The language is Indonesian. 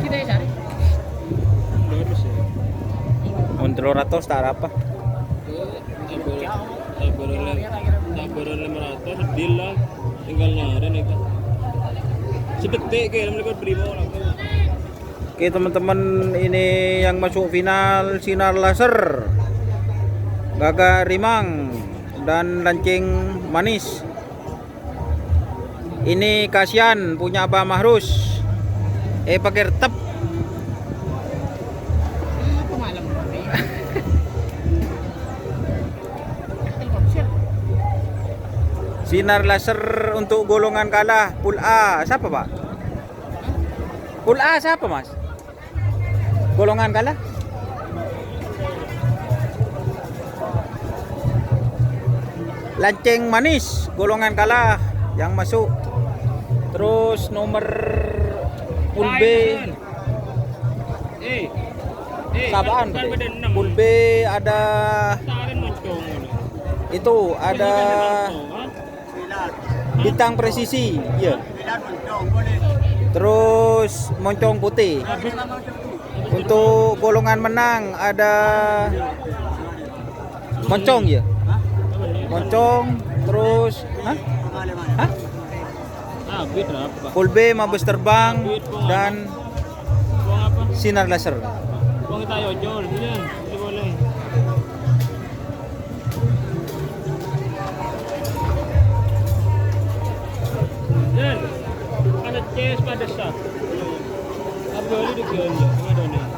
Kita ya cari. Bagus ya. Untuk 300 tak ada apa. Taburan 500 deal lah. Tinggal nyari itu. Sedetik kayak mereka beli orang. Oke teman-teman, ini yang masuk final Sinar Laser, Gagak Rimang dan Lancing Manis. Ini kasihan punya Abah Mahrus. Pakai retep. Apa malam? Telkomsel. Sinar Laser untuk golongan kalah Pool A. Siapa Pak? Pool A siapa Mas? Golongan kalah? Lancing Manis golongan kalah yang masuk. Terus nomor Pool B Sabaan. Pool B ada itu ada Bintang Presisi, iya. Terus Moncong Putih. Untuk golongan menang ada Moncong ya. Moncong, terus Hah? Pool B Mabes Terbang dan Sinar Laser. Buang tayo Jol, yan. Hindi boleh. Yan. Pada chest pada shot. Abdul di gol. Ada nih.